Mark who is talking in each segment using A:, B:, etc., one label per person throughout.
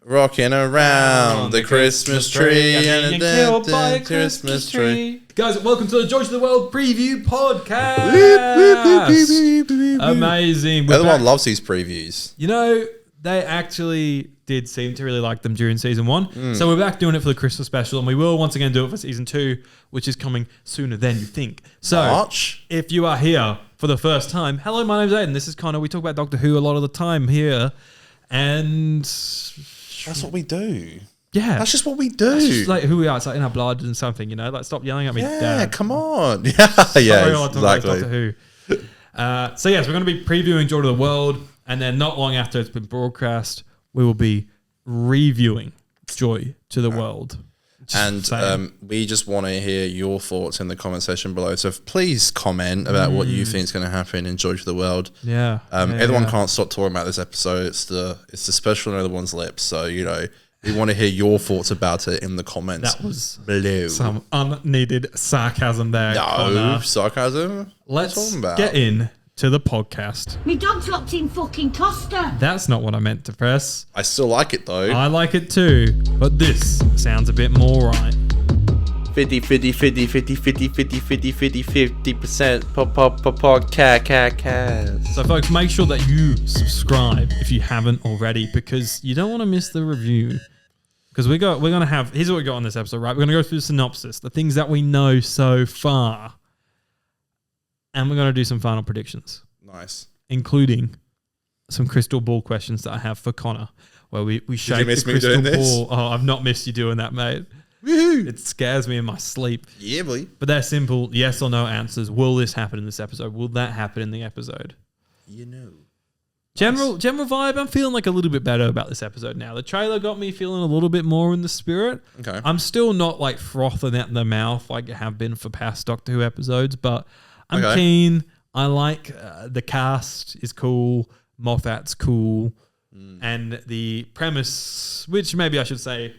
A: Rocking around the Christmas tree and
B: killed by a
A: Christmas tree.
B: Guys, welcome to the Joy to the World preview podcast. Amazing.
A: Everyone loves these previews.
B: You know, they actually did seem to really like them during season 1. So we're back doing it for the Christmas special, and we will once again do it for season 2, which is coming sooner than you think. So
A: March?
B: if you are here for the first time, hello, my name's Aiden. This is Connor. We talk about Doctor Who a lot of the time here. And
A: that's what we do.
B: Yeah.
A: That's just what we do.
B: It's just like who we are. It's like in our blood and something, you know? Like, stop yelling at me,
A: Yeah,
B: Dad.
A: come on. Yeah, exactly.
B: Doctor Who. So yes, we're going to be previewing Joy to the World, and then not long after it's been broadcast, we will be reviewing Joy to the World.
A: And we just want to hear your thoughts in the comment section below. So please comment about what you think is going to happen in Joy to the World.
B: Yeah.
A: Everyone can't stop talking about this episode. It's the special on everyone's lips. So, you know, we want to hear your thoughts about it in the comments.
B: That was
A: below.
B: some unneeded sarcasm there.
A: No,
B: Connor.
A: sarcasm.
B: Let's get in to the podcast.
C: Me dog's locked in fucking Costa.
B: That's not what I meant to press.
A: I still like it though.
B: I like it too, but this sounds a bit more right.
A: 50% cat.
B: So folks, make sure that you subscribe if you haven't already, because you don't want to miss the review. Because we're gonna have, here's what we got on this episode, right? We're gonna go through the synopsis, the things that we know so far, and we're gonna do some final predictions,
A: Nice.
B: including some crystal ball questions that I have for Connor, where we shake
A: you miss
B: the
A: me
B: crystal
A: doing this?
B: ball. Oh, I've not missed you doing that, mate.
A: Woohoo!
B: It scares me in my sleep.
A: Yeah, boy.
B: But they're simple yes or no answers. Will this happen in this episode? Will that happen in the episode?
A: You know.
B: General vibe, I'm feeling like a little bit better about this episode now. The trailer got me feeling a little bit more in the spirit.
A: Okay.
B: I'm still not like frothing at the mouth like I have been for past Doctor Who episodes, but I'm keen. I like the cast is cool. Moffat's cool. And the premise, which maybe I should say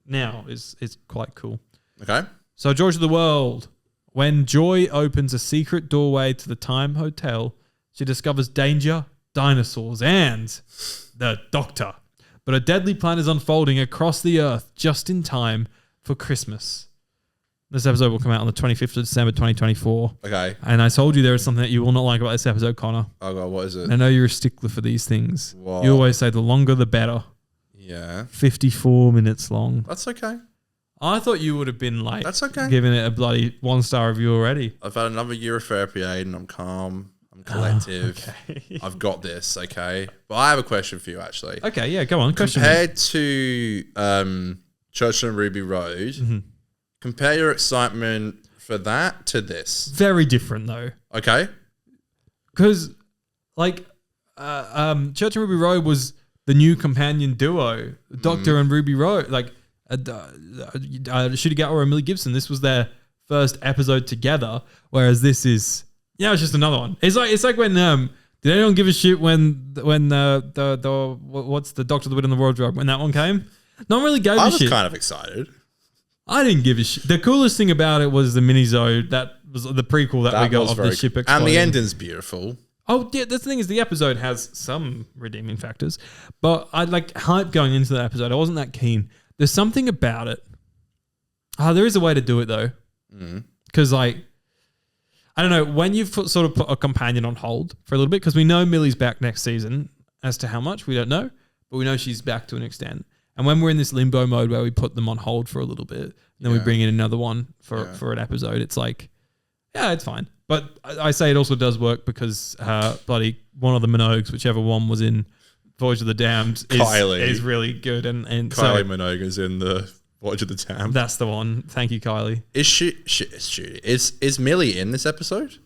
B: now, is quite cool.
A: Okay.
B: So Joy to the World. When Joy opens a secret doorway to the Time Hotel, she discovers danger, dinosaurs, and the Doctor. But a deadly plan is unfolding across the Earth just in time for Christmas. This episode will come out on the 25th of December, 2024.
A: Okay.
B: And I told you there is something that you will not like about this episode, Connor.
A: Oh god, what is it?
B: I know you're a stickler for these things.
A: What?
B: You always say the longer the better.
A: Yeah.
B: 54 minutes long.
A: That's okay.
B: I thought you would have been like,
A: That's okay.
B: giving it a bloody 1-star review already.
A: I've had another year of therapy, Aiden. I'm calm. I'm collective.
B: Okay.
A: I've got this, okay? But I have a question for you, actually.
B: Okay, yeah, go on. Question.
A: Compared to Church and Ruby Road, compare your excitement for that to this.
B: Very different though,
A: Okay?
B: because like Church and Ruby Road was the new companion duo, Doctor and Ruby Road, like Shooty Gatwa and Millie Gibson. This was their first episode together, whereas this is it's just another one. It's like when did anyone give a shit when the what's the Doctor, the Wit and the Wardrobe, when that one came? No one really gave
A: I
B: a
A: was
B: shit.
A: kind of excited.
B: I didn't give a shit. The coolest thing about it was the mini-zode. That was the prequel that we got of the ship exploding.
A: And the ending's beautiful.
B: Oh, yeah, the thing is, the episode has some redeeming factors, but I like hype going into that episode. I wasn't that keen. There's something about it. There is a way to do it though, because like, I don't know, when you've sort of put a companion on hold for a little bit, because we know Millie's back next season. As to how much, we don't know, but we know she's back to an extent. And when we're in this limbo mode where we put them on hold for a little bit, then we bring in another one for an episode, it's like, yeah, it's fine. But I say it also does work because bloody one of the Minogues, whichever one was in Voyage of the Damned, is really good. And
A: Kylie
B: so
A: Minogue's in the Voyage of the Damned.
B: that's the one. Thank you, Kylie.
A: Is Millie in this episode?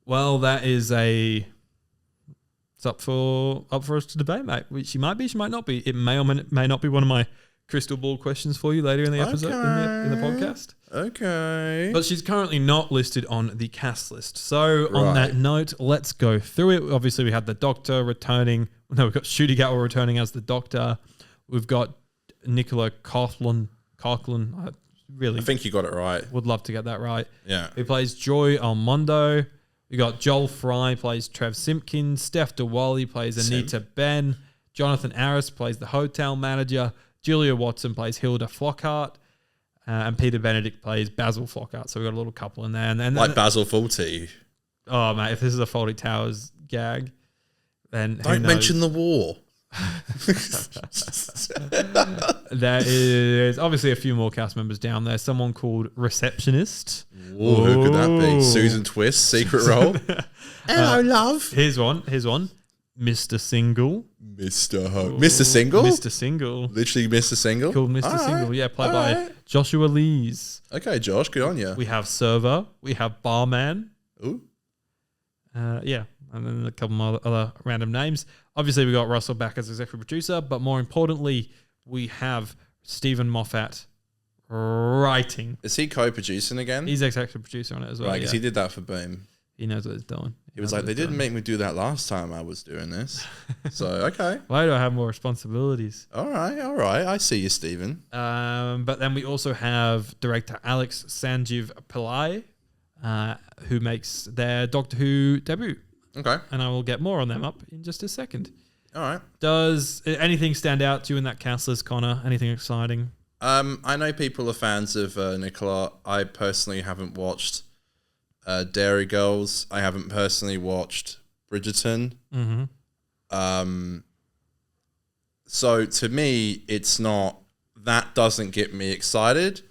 B: Well, that is it's up for us to debate, mate. She might be, she might not be. It may or may not be one of my crystal ball questions for you later in the episode, in the podcast.
A: Okay.
B: But she's currently not listed on the cast list. So on that note, let's go through it. Obviously, we had the Doctor returning. No, we've got Shooty Gatwa returning as the Doctor. We've got Nicola Coughlan. I
A: think you got it right.
B: Would love to get that right.
A: Yeah.
B: He plays Joy Almondo. We got Joel Fry plays Trev Simpkins. Steph DeWally plays Anita Ben. Jonathan Aris plays the hotel manager. Julia Watson plays Hilda Flockhart. And Peter Benedict plays Basil Flockhart. So we've got a little couple in there. And
A: Like Basil Fawlty.
B: oh, mate, if this is a Fawlty Towers gag, then who
A: Don't
B: knows?
A: mention the war.
B: There is obviously a few more cast members down there. Someone called Receptionist.
A: Ooh, who could that be?
B: Ooh.
A: Susan Twist, secret role. Hello, love.
B: Here's one. Mr. Single.
A: Mr. Single?
B: Mr. Single.
A: Literally Mr. Single?
B: Called Mr.
A: All
B: Single.
A: right.
B: Yeah, played
A: All
B: by
A: right.
B: Joshua Lees.
A: Okay, Josh, good on you.
B: We have Server. We have Barman.
A: Ooh.
B: Yeah. And then a couple more other random names. Obviously, we got Russell back as executive producer, but more importantly, we have Stephen Moffat writing.
A: Is he co-producing again?
B: He's executive producer on it as well.
A: Right, because
B: yeah.
A: he did that for Boom.
B: He knows what he's doing.
A: He was like, they didn't make me do that last time I was doing this. So, okay.
B: Why do I have more responsibilities?
A: All right. I see you, Stephen.
B: But then we also have director Alex Sanjeev Pillai, who makes their Doctor Who debut.
A: Okay.
B: And I will get more on them up in just a second.
A: All right.
B: Does anything stand out to you in that cast list, Connor? Anything exciting?
A: I know people are fans of Nicola. I personally haven't watched Dairy Girls. I haven't personally watched Bridgerton.
B: Mm-hmm.
A: So to me, it's not, that doesn't get me excited.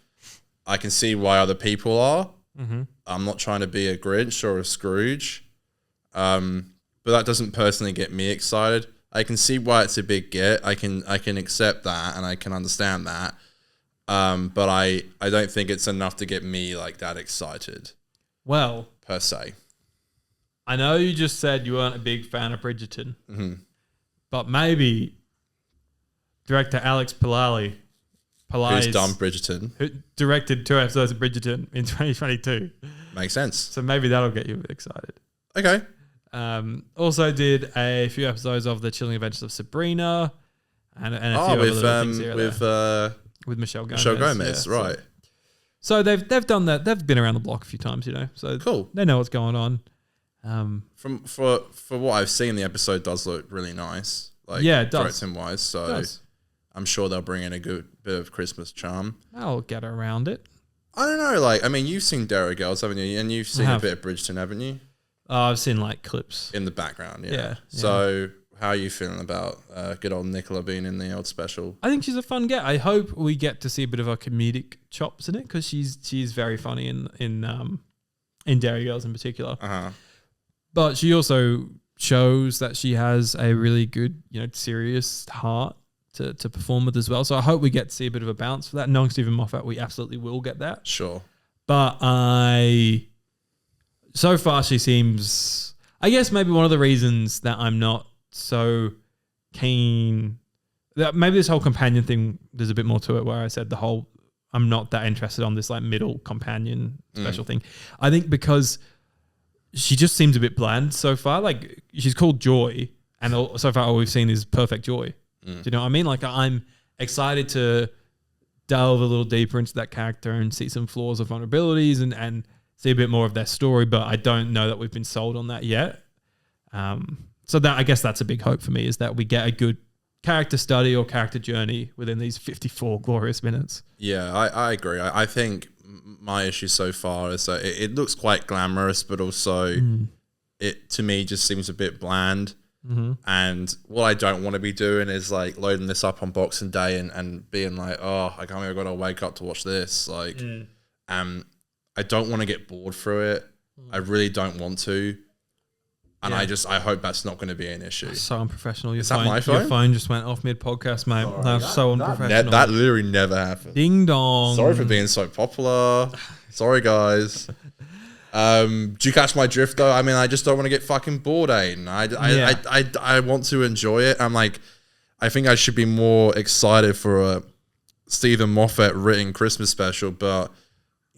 A: I can see why other people are.
B: Mm-hmm.
A: I'm not trying to be a Grinch or a Scrooge. But that doesn't personally get me excited. I can see why it's a big get. I can accept that and I can understand that. But I don't think it's enough to get me like that excited
B: Well,
A: per se.
B: I know you just said you weren't a big fan of Bridgerton,
A: Mm-hmm.
B: but maybe director Alex Pillai
A: Who's done Bridgerton?
B: who directed 2 episodes of Bridgerton in 2022.
A: Makes sense.
B: So maybe that'll get you a bit excited.
A: Okay.
B: Also did a few episodes of The Chilling Adventures of Sabrina and a few other
A: with
B: little things here and there.
A: with
B: Michelle Gomez.
A: Michelle Gomez,
B: yeah,
A: right?
B: So they've done that. They've been around the block a few times, you know. So
A: Cool.
B: they know what's going on.
A: For what I've seen, the episode does look really nice. Like,
B: Yeah, it does.
A: directing wise. So
B: It does.
A: I'm sure they'll bring in a good bit of Christmas charm.
B: I'll get around it.
A: I don't know. Like, I mean, you've seen Dairy Girls, haven't you? And you've seen a
B: have.
A: bit of Bridgerton, haven't you?
B: I've seen like clips.
A: In the background, yeah.
B: Yeah,
A: So, how are you feeling about good old Nicola being in the old special?
B: I think she's a fun get. I hope we get to see a bit of her comedic chops in it because she's very funny in Dairy Girls in particular.
A: Uh-huh.
B: But she also shows that she has a really good, serious heart to perform with as well. So I hope we get to see a bit of a bounce for that. Knowing Stephen Moffat, we absolutely will get that.
A: Sure.
B: But so far she seems, I guess maybe one of the reasons that I'm not so keen, that maybe this whole companion thing, there's a bit more to it where I said I'm not that interested on this like middle companion special thing. I think because she just seems a bit bland so far. Like she's called Joy and so far all we've seen is perfect joy. Do you know what I mean? Like I'm excited to delve a little deeper into that character and see some flaws or vulnerabilities and see a bit more of their story, but I don't know that we've been sold on that yet. So that I guess that's a big hope for me is that we get a good character study or character journey within these 54 glorious minutes.
A: Yeah, I agree. I think my issue so far is that it looks quite glamorous, but also it to me just seems a bit bland.
B: Mm-hmm.
A: And what I don't want to be doing is like loading this up on Boxing Day and being like, oh, I can't believe I got to wake up to watch this. Like, I don't want to get bored through it. I really don't want to. And I hope that's not going to be an issue.
B: So unprofessional.
A: Is that my phone?
B: Your phone just went off mid-podcast, mate. That's so unprofessional.
A: That literally never happened.
B: Ding dong.
A: Sorry for being so popular. Sorry, guys. Do you catch my drift though? I mean, I just don't want to get fucking bored, Aiden. I want to enjoy it. I'm like, I think I should be more excited for a Stephen Moffat written Christmas special, but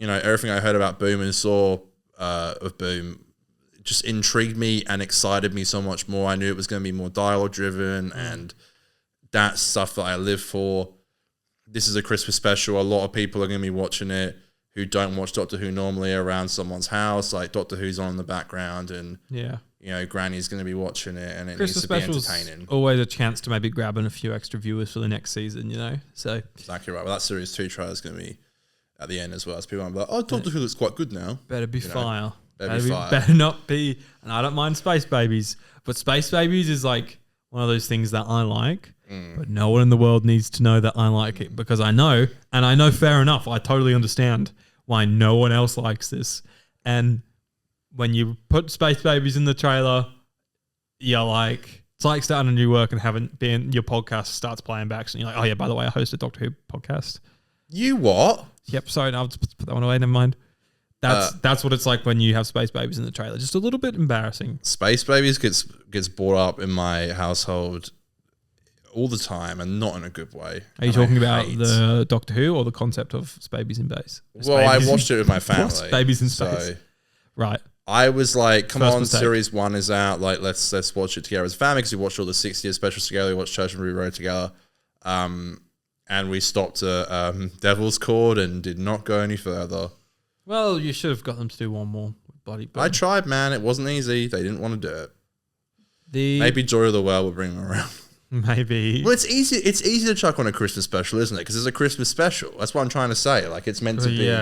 A: everything I heard about Boom and saw of Boom just intrigued me and excited me so much more. I knew it was going to be more dialogue driven and that's stuff that I live for. This is a Christmas special. A lot of people are going to be watching it who don't watch Doctor Who normally around someone's house. Like Doctor Who's on in the background and Granny's going to be watching it and it
B: Christmas
A: needs to be
B: specials
A: entertaining.
B: always a chance to maybe grab in a few extra viewers for the next season, So
A: Exactly right. Well, that series 2 trailer is going to be at the end as well. As people are like, oh, Doctor Who looks quite good now.
B: better be fire.
A: Better be fire.
B: Better not be. And I don't mind Space Babies, but Space Babies is like one of those things that I like, but no one in the world needs to know that I like it because I know, and I know fair enough. I totally understand why no one else likes this. And when you put Space Babies in the trailer, you're like, it's like starting a new work and having been your podcast starts playing back. And you're like, oh yeah, by the way, I host a Doctor Who podcast.
A: You what?
B: Yep, sorry, no, I'll just put that one away. Never mind. That's what it's like when you have Space Babies in the trailer. Just a little bit embarrassing.
A: Space Babies gets brought up in my household all the time and not in a good way.
B: Are you talking about the Doctor Who or the concept of Babies in Base?
A: Well, I watched it with my family.
B: Babies in Space. Right.
A: I was like, come
B: First
A: on,
B: mistake.
A: series 1 is out. Like, let's watch it together as a family because we watched all the 60th specials together. We watched Church and Ruby Road together. And we stopped at Devil's Cord and did not go any further.
B: Well, you should have got them to do one more. Bloody
A: I tried, man. It wasn't easy. They didn't want to do it.
B: The
A: Maybe Joy of the Well will bring them around.
B: maybe.
A: Well, it's easy. It's easy to chuck on a Christmas special, isn't it? Because it's a Christmas special. That's what I'm trying to say. Like, it's meant to be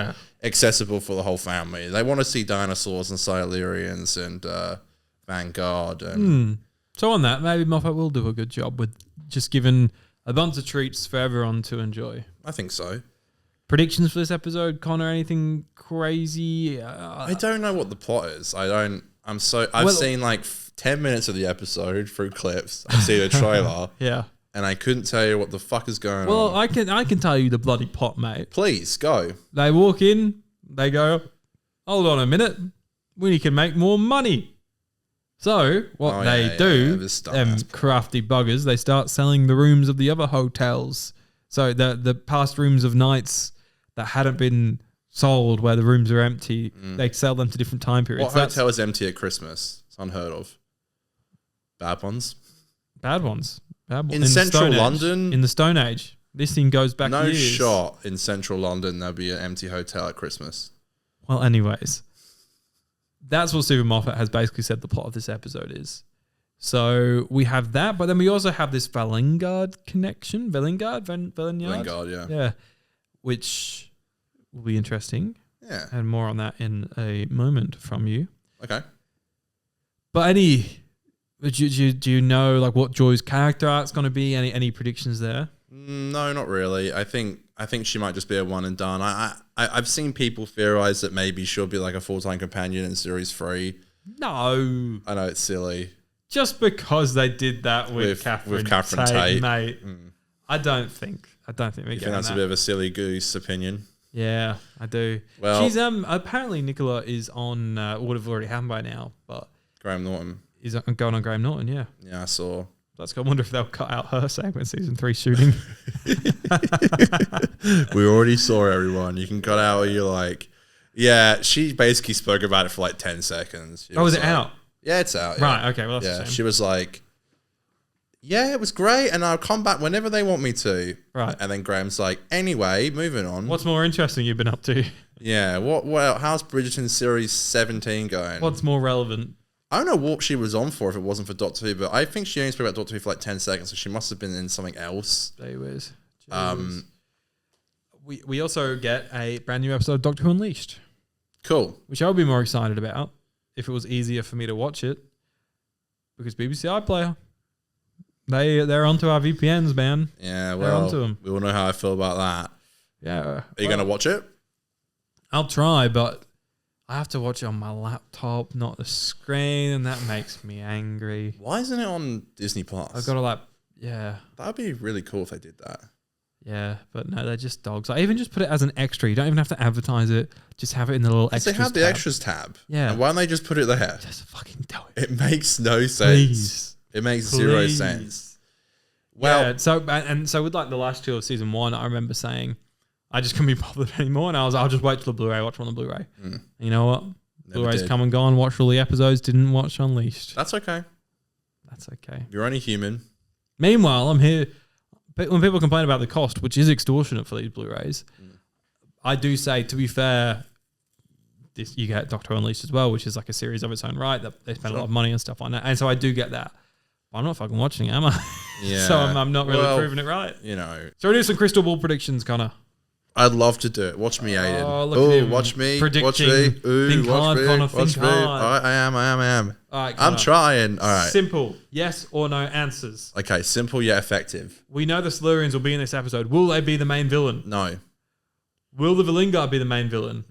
A: accessible for the whole family. They want to see dinosaurs and Silurians and Vanguard. And
B: So on that, maybe Moffat will do a good job with just giving a bunch of treats for everyone to enjoy.
A: I think so.
B: Predictions for this episode, Connor? Anything crazy?
A: I don't know what the plot is. I've seen like 10 minutes of the episode through clips. I've seen a trailer.
B: Yeah.
A: And I couldn't tell you what the fuck is going
B: Well,
A: on.
B: I can tell you the bloody plot, mate.
A: Please go.
B: They walk in, they go, hold on a minute, we can make more money. So what
A: this dumbass
B: crafty buggers, they start selling the rooms of the other hotels. So the past rooms of nights that hadn't been sold where the rooms are empty, they sell them to different time periods.
A: What hotel is empty at Christmas? It's unheard of. Bad ones.
B: Bad ones.
A: In central London?
B: In the Stone Age. This thing goes back
A: No
B: years.
A: shot in central London there'll be an empty hotel at Christmas.
B: Well, anyways, that's what Stephen Moffat has basically said the plot of this episode is. So we have that, but then we also have this Valengard connection. Valengard,
A: yeah.
B: Yeah. Which will be interesting.
A: Yeah.
B: And more on that in a moment from you.
A: Okay.
B: But do you know like what Joy's character arc's going to be? Any predictions there?
A: No, not really. I think she might just be a one and done. I've seen people theorize that maybe she'll be like a full-time companion in series 3.
B: No.
A: I know it's silly.
B: Just because they did that with Catherine Tate, mate. I don't think we're getting
A: You think that's a bit of a silly goose opinion?
B: Yeah, I do.
A: Well,
B: she's apparently Nicola is on would have already happened by now, but
A: Graham Norton.
B: He's going on Graham Norton, yeah.
A: Yeah, I saw.
B: Let's go. I wonder if they'll cut out her segment season 3 shooting.
A: We already saw everyone. You can cut out where you're like, yeah, she basically spoke about it for like 10 seconds.
B: Oh, is it out?
A: Yeah, it's out.
B: Right,
A: yeah.
B: okay, well, that's a shame.
A: She was like, yeah, it was great, and I'll come back whenever they want me to.
B: Right.
A: And then Graham's like, anyway, moving on.
B: What's more interesting you've been up to?
A: Yeah, how's Bridgerton Series 17 going?
B: What's more relevant?
A: I don't know what she was on for if it wasn't for Doctor Who, but I think she only spoke about Doctor Who for like 10 seconds, so she must have been in something else.
B: Jeez. We also get a brand new episode of Doctor Who Unleashed.
A: Cool.
B: Which I would be more excited about if it was easier for me to watch it. Because BBC iPlayer, they're onto our VPNs, man.
A: Yeah,
B: they're onto them.
A: We all know how I feel about that.
B: Yeah.
A: Are you going to watch it?
B: I'll try, but I have to watch it on my laptop, not the screen, and that makes me angry.
A: Why isn't it on Disney Plus?
B: I've got to yeah.
A: That'd be really cool if they did that.
B: Yeah, but no, they're just dogs. I even just put it as an extra. You don't even have to advertise it. Just have it in the little extras
A: They have the
B: tab.
A: extras tab.
B: Yeah.
A: And why don't they just put it there?
B: Just fucking do it.
A: It makes no sense.
B: Please.
A: It makes zero sense.
B: Well, yeah, so with like the last 2 of season 1, I remember saying, I just couldn't be bothered anymore. And I'll just wait till the Blu-ray, watch it on the Blu-ray. And you know what? Blu-ray's come and gone, watched all the episodes, didn't watch Unleashed.
A: That's okay.
B: That's okay.
A: You're only human.
B: Meanwhile, I'm here. When people complain about the cost, which is extortionate for these Blu-rays, I do say, to be fair, this you get Doctor Unleashed as well, which is like a series of its own right that they spent a lot of money and stuff on it. And so I do get that. But I'm not fucking watching it, am I?
A: Yeah.
B: So I'm not really proving it right.
A: You know.
B: So we do some crystal ball predictions, Connor.
A: I'd love to do it. Watch me, Aiden.
B: Oh, look at him
A: watch me.
B: predicting.
A: Watch me. Ooh,
B: Think
A: watch
B: hard,
A: me.
B: Connor,
A: Watch
B: think
A: me.
B: hard.
A: I am.
B: All right,
A: I'm
B: Connor.
A: trying. All right.
B: Simple. Yes or no answers.
A: Okay, simple yet effective.
B: We know the Silurians will be in this episode. Will they be the main villain?
A: No.
B: Will the Valingard be the main villain?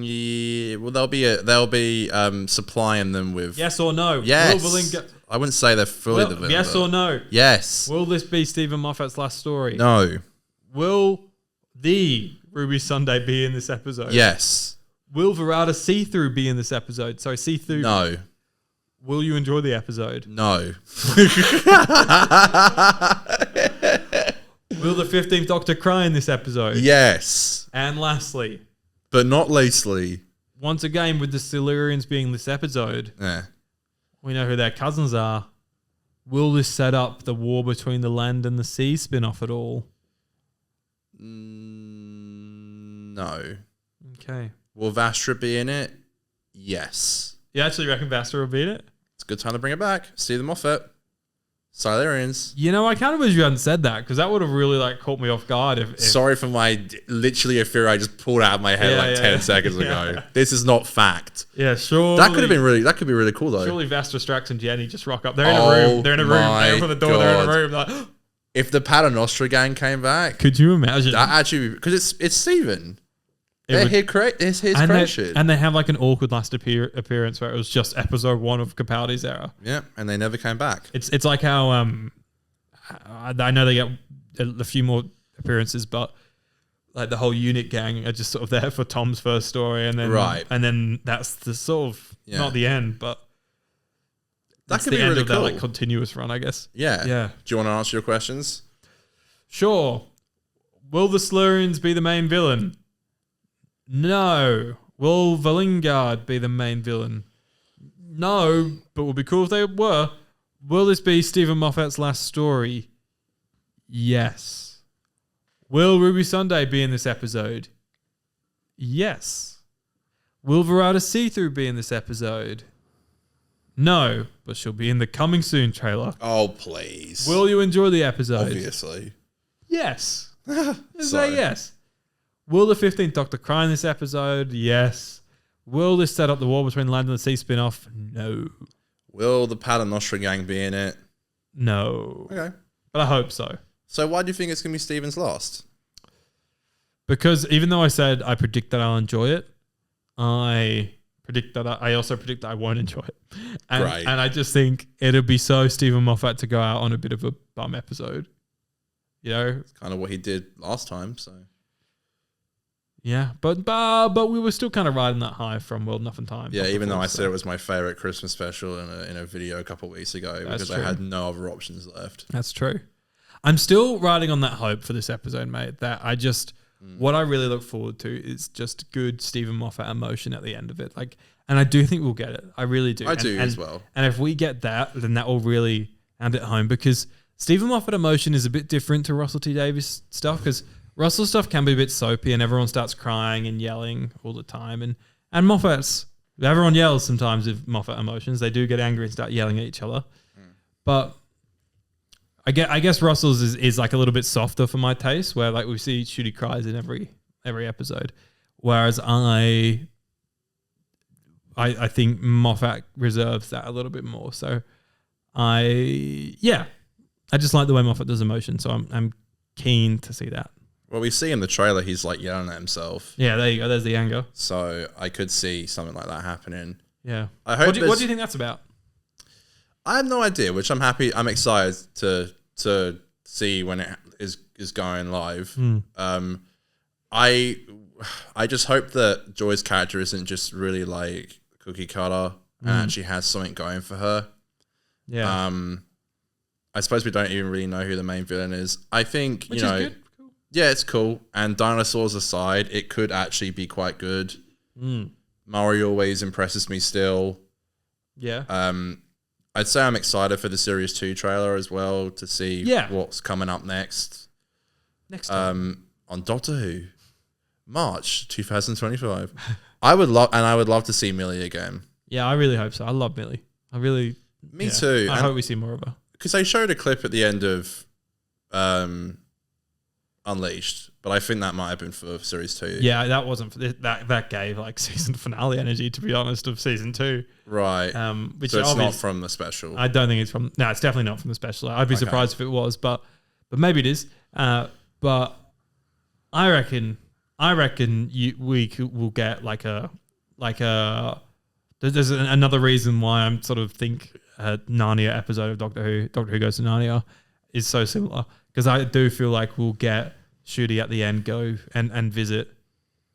A: Yeah. Well, they'll be supplying them with.
B: Yes or no?
A: Yes.
B: Will Valingard...
A: I wouldn't say they're fully the villain.
B: Yes or no?
A: Yes.
B: Will this be Stephen Moffat's last story?
A: No.
B: Will the Ruby Sunday be in this episode?
A: Yes.
B: Will Verada See-Through be in this episode? Sorry, See-Through.
A: No.
B: Will you enjoy the episode?
A: No.
B: Will the 15th Doctor cry in this episode?
A: Yes.
B: And lastly,
A: But not leastly.
B: once again, with the Silurians being this episode, we know who their cousins are. Will this set up the war between the land and the sea spin-off at all?
A: No.
B: Okay.
A: Will Vastra be in it? Yes.
B: You actually reckon Vastra will beat it?
A: It's a good time to bring it back. Stephen Moffat. Silurians.
B: You know, I kind of wish you hadn't said that because that would have really like caught me off guard. If
A: Sorry for my literally a theory I just pulled out of my head 10 seconds ago. This is not fact.
B: Yeah, sure.
A: That could have been really. That could be really cool though.
B: Surely Vastra, Strax, and Jenny just rock up. They're in a room. They're in a room. They open the door. They're in a room. Like,
A: if the Paternoster gang came back,
B: could you imagine?
A: that actually because it's Steven. It's his creation.
B: And they have like an awkward last appearance where it was just episode 1 of Capaldi's era.
A: Yeah, and they never came back.
B: It's like how I know they get a few more appearances, but like the whole unit gang are just sort of there for Tom's first story, and then that's the sort of not the end, but
A: that could
B: the
A: be
B: end
A: really
B: of
A: cool.
B: that like continuous run, I guess.
A: Yeah.
B: Yeah.
A: Do you want to answer your questions?
B: Sure. Will the Silurians be the main villain? No. Will Valingard be the main villain? No, but it would be cool if they were. Will this be Stephen Moffat's last story? Yes. Will Ruby Sunday be in this episode? Yes. Will Verada See-Through be in this episode? No, but she'll be in the Coming Soon trailer.
A: Oh, please.
B: Will you enjoy the episode?
A: Obviously.
B: Yes. Say
A: Sorry.
B: yes. Will the 15th Doctor cry in this episode? Yes. Will this set up the war between land and the sea spin-off? No.
A: Will the Paternoster gang be in it?
B: No.
A: Okay.
B: But I hope so.
A: So why do you think it's going to be Steven's last?
B: Because even though I said I predict that I'll enjoy it, I also predict that I won't enjoy it. And,
A: Great.
B: And I just think it'll be so Stephen Moffat to go out on a bit of a bum episode. You know?
A: It's kind of what he did last time, so...
B: Yeah, but we were still kind of riding that high from World Enough and Time.
A: Yeah, even though I said it was my favorite Christmas special in a video a couple of weeks ago because I had no other options left.
B: That's true. I'm still riding on that hope for this episode, mate, that I just... What I really look forward to is just good Stephen Moffat emotion at the end of it. Like, and I do think we'll get it. I really do.
A: I do as well.
B: And if we get that, then that will really hand it home because Stephen Moffat emotion is a bit different to Russell T Davies stuff because Russell stuff can be a bit soapy and everyone starts crying and yelling all the time. And Moffat's, everyone yells sometimes with Moffat emotions. They do get angry and start yelling at each other. But I guess Russell's is like a little bit softer for my taste, where like we see Shooty cries in every episode, whereas I think Moffat reserves that a little bit more. So I just like the way Moffat does emotion, so I'm keen to see that.
A: Well, we see in the trailer he's like yelling at himself,
B: Yeah, there you go. There's the anger.
A: so I could see something like that happening.
B: Yeah.
A: I hope.
B: What do you think that's about?
A: I have no idea, which I'm happy. I'm excited to see when it is going live. I just hope that Joy's character isn't just really like cookie cutter and actually has something going for her.
B: Yeah.
A: I suppose we don't even really know who the main villain is. I think
B: Which
A: you know.
B: is good. Cool.
A: Yeah, it's cool. And dinosaurs aside, it could actually be quite good. Murray always impresses me still.
B: Yeah.
A: I'd say I'm excited for the Series 2 trailer as well to see what's coming up next.
B: Next time.
A: On Doctor Who. March 2025. I would love to see Millie again.
B: Yeah, I really hope so. I love Millie.
A: Me too.
B: I hope we see more of her.
A: Because they showed a clip at the end of Unleashed, but I think that might have been for series 2.
B: Yeah, that wasn't for that gave like season finale energy, to be honest, of season 2.
A: Right.
B: Which
A: so it's not from the special.
B: I don't think it's from. No, it's definitely not from the special. I'd be surprised if it was, but maybe it is. But I reckon we'll get like a. There's another reason why I'm sort of think a Narnia episode of Doctor Who Goes to Narnia is so similar, because I do feel like we'll get Ncuti at the end go and visit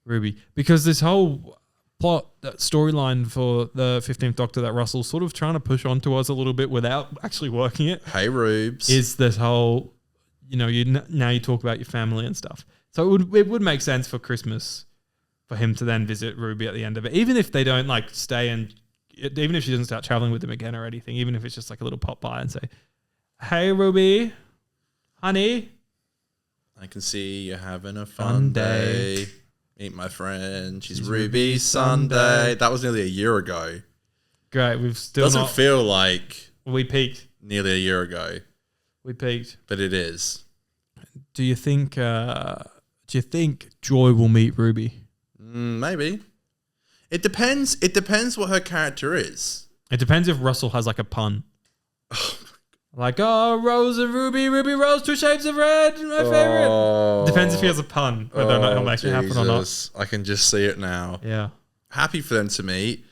B: Ruby, because this whole plot, that storyline for the 15th Doctor that Russell's sort of trying to push onto us a little bit without actually working it.
A: Hey, Rubes.
B: Is this whole, now you talk about your family and stuff. So it would make sense for Christmas for him to then visit Ruby at the end of it, even if they don't like stay and even if she doesn't start traveling with him again or anything, even if it's just like a little pop by and say, "Hey, Ruby, honey,
A: I can see you're having a fun day. Meet my friend. She's Ruby Sunday." That was nearly a year ago.
B: Great. We've still
A: doesn't feel like
B: we peaked.
A: Nearly a year ago.
B: We peaked,
A: but it is.
B: Do you think Joy will meet Ruby?
A: Maybe. It depends. It depends what her character is.
B: It depends if Russell has like a pun. Like, Rose and Ruby, Ruby Rose, 2 shades of red, my favorite. Depends if he has a pun, whether or not it'll make it happen or not.
A: I can just see it now.
B: Yeah.
A: Happy for them to meet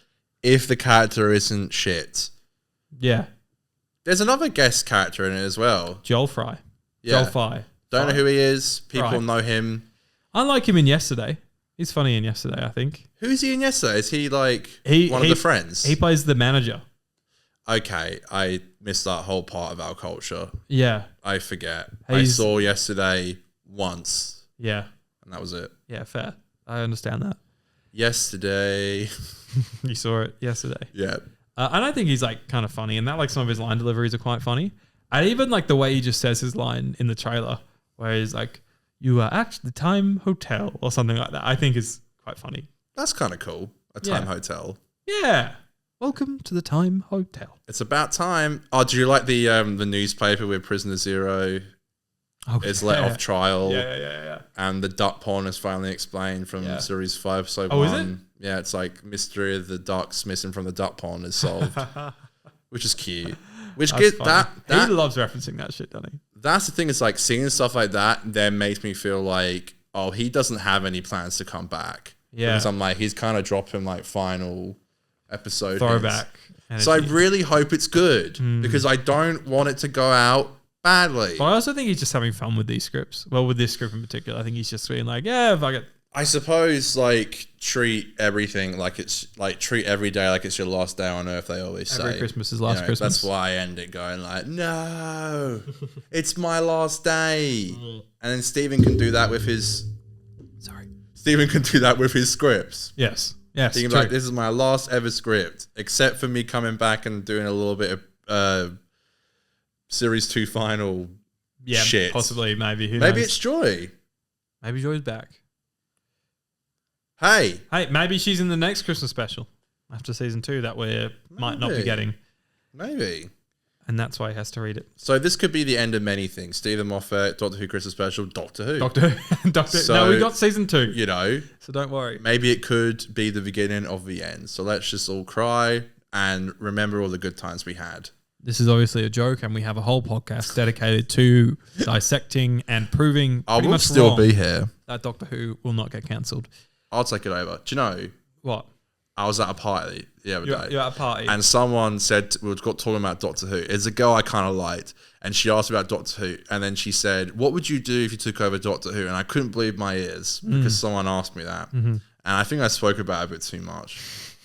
A: if the character isn't shit.
B: Yeah.
A: There's another guest character in it as well.
B: Joel Fry.
A: Yeah.
B: Joel Fry.
A: Don't know who he is. People
B: Fry.
A: know him.
B: I like him in Yesterday. He's funny in Yesterday, I think.
A: Who's he in Yesterday? Is he like one of the friends?
B: He plays the manager.
A: Okay, I missed that whole part of our culture.
B: Yeah.
A: I forget. I saw Yesterday once.
B: Yeah.
A: And that was it.
B: Yeah, fair. I understand that.
A: Yesterday.
B: You saw it yesterday.
A: Yeah.
B: And I think he's like kind of funny, and that like some of his line deliveries are quite funny. And even like the way he just says his line in the trailer, where he's like, "You are at the Time Hotel," or something like that, I think is quite funny.
A: That's kind of cool. A Time Hotel.
B: Yeah. Welcome to the Time Hotel.
A: It's about time. Oh, do you like the newspaper with Prisoner Zero is let off trial?
B: Yeah.
A: And the duck pond is finally explained from series 5, episode 1.
B: Is it?
A: Yeah, it's like mystery of the ducks missing from the duck pond is solved, which is cute. Which get that
B: he loves referencing that shit, doesn't he?
A: That's the thing. It's like seeing stuff like that then makes me feel like, oh, he doesn't have any plans to come back.
B: Yeah,
A: because I'm like, he's kind of dropping like final episode
B: throwback.
A: So I really hope it's good because I don't want it to go out badly.
B: But I also think he's just having fun with these scripts. Well, with this script in particular, I think he's just being like, yeah, fuck it.
A: I suppose like treat everything like it's like treat every day like it's your last day on earth. They always say
B: every Christmas is last Christmas.
A: That's why I end it going like, no, it's my last day. And then Stephen can do that with his. Stephen can do that with his scripts.
B: Yes.
A: He can be like, this is my last ever script, except for me coming back and doing a little bit of series 2 final shit.
B: Possibly, maybe. Who
A: maybe
B: knows?
A: it's Joy.
B: Maybe Joy's back.
A: Hey,
B: maybe she's in the next Christmas special after season 2 that we might not be getting.
A: Maybe.
B: And that's why he has to read it.
A: So this could be the end of many things. Stephen Moffat, Doctor Who Christmas special, Doctor Who.
B: So, no, we got season 2.
A: You know.
B: So don't worry.
A: Maybe it could be the beginning of the end. So let's just all cry and remember all the good times we had.
B: This is obviously a joke, and we have a whole podcast dedicated to dissecting and proving
A: I will still be here.
B: That Doctor Who will not get cancelled.
A: I'll take it over. Do you know
B: what?
A: I was at a party the other day.
B: You're at a party.
A: And someone said, we were talking about Doctor Who. It's a girl I kind of liked. And she asked about Doctor Who. And then she said, what would you do if you took over Doctor Who? And I couldn't believe my ears because someone asked me that. Mm-hmm. And I think I spoke about it a bit too much.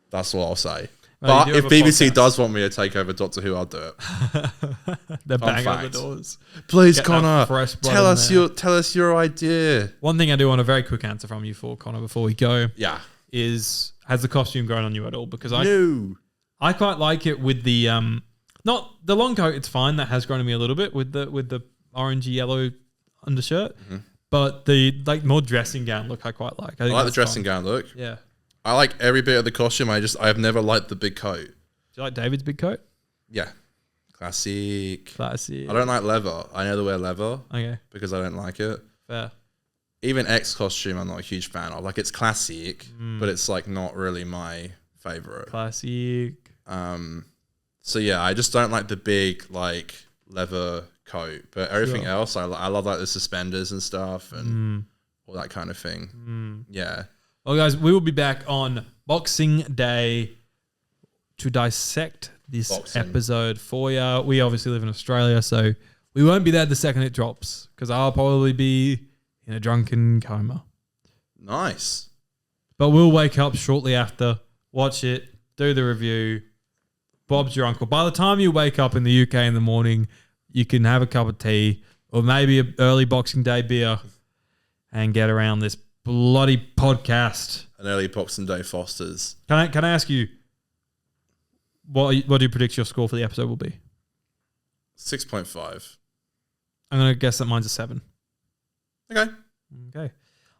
A: That's what I'll say. Well, but if BBC does want me to take over Doctor Who, I'll do it.
B: They're banging on the doors.
A: Please, Connor, tell us your idea.
B: One thing I do want a very quick answer from you for, Connor, before we go.
A: Yeah.
B: Is has the costume grown on you at all? Because I quite like it with the not the long coat. It's fine. That has grown on me a little bit with the orangey yellow undershirt. Mm-hmm. but the like more dressing gown look I quite like.
A: I like the
B: that's
A: dressing
B: fun.
A: gown look.
B: Yeah.
A: I like every bit of the costume. I've never liked the big coat.
B: Do you like David's big coat?
A: Yeah. Classic.
B: Classy.
A: I don't like leather. I never wear leather
B: Okay.
A: because I don't like it.
B: Fair.
A: Even X costume, I'm not a huge fan of. Like, it's classic, but it's like not really my favorite.
B: Classic.
A: So yeah, I just don't like the big like leather coat, but everything else, I love like the suspenders and stuff and all that kind of thing. Yeah.
B: Well, guys, we will be back on Boxing Day to dissect this episode for you. We obviously live in Australia, so we won't be there the second it drops because I'll probably be in a drunken coma.
A: Nice.
B: But we'll wake up shortly after, watch it, do the review. Bob's your uncle. By the time you wake up in the UK in the morning, you can have a cup of tea or maybe an early Boxing Day beer and get around this bloody podcast.
A: An early Boxing Day Foster's.
B: Can I ask you, what do you predict your score for the episode will be?
A: 6.5.
B: I'm going to guess that mine's a 7.
A: Okay.
B: Okay.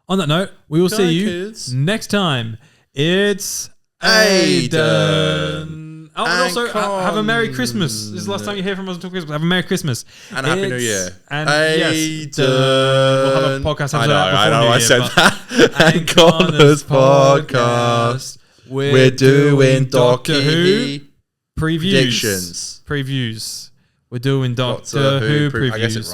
B: On that note, we will see you
A: kids.
B: next time. It's Aiden. Oh, and also have a Merry Christmas. This is the last time you hear from us until Christmas. Have a Merry Christmas.
A: And a Happy New Year.
B: And
A: Aiden.
B: yes, we'll have a podcast episode
A: I know,
B: New
A: I
B: Year,
A: said
B: but
A: that. And Connor's podcast. We're doing Doctor Who
B: previews. Previews. We're doing Doctor Who previews.
A: I guess it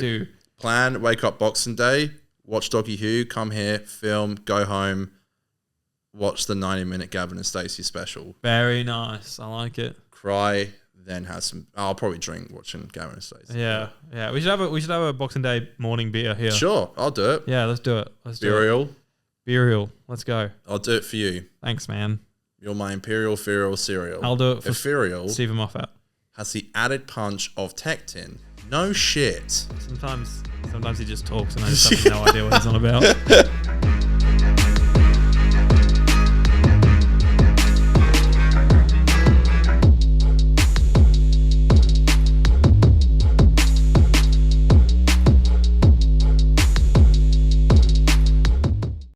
A: rhymes. Plan, wake up Boxing Day, watch Doctor Who, come here, film, go home, watch the 90-minute Gavin and Stacey special.
B: Very nice. I like it.
A: Cry, then have some. I'll probably drink watching Gavin and Stacey.
B: Yeah, yeah. We should have a Boxing Day morning beer here.
A: Sure, I'll do it.
B: Yeah, let's do it.
A: Burial.
B: Burial. Let's go.
A: I'll do it for you.
B: Thanks, man.
A: You're my Imperial Ethereal cereal.
B: I'll do it for
A: Ethereal
B: Stephen Moffat.
A: has the added punch of Tectin. No shit.
B: Sometimes he just talks and I just have no idea what he's on about.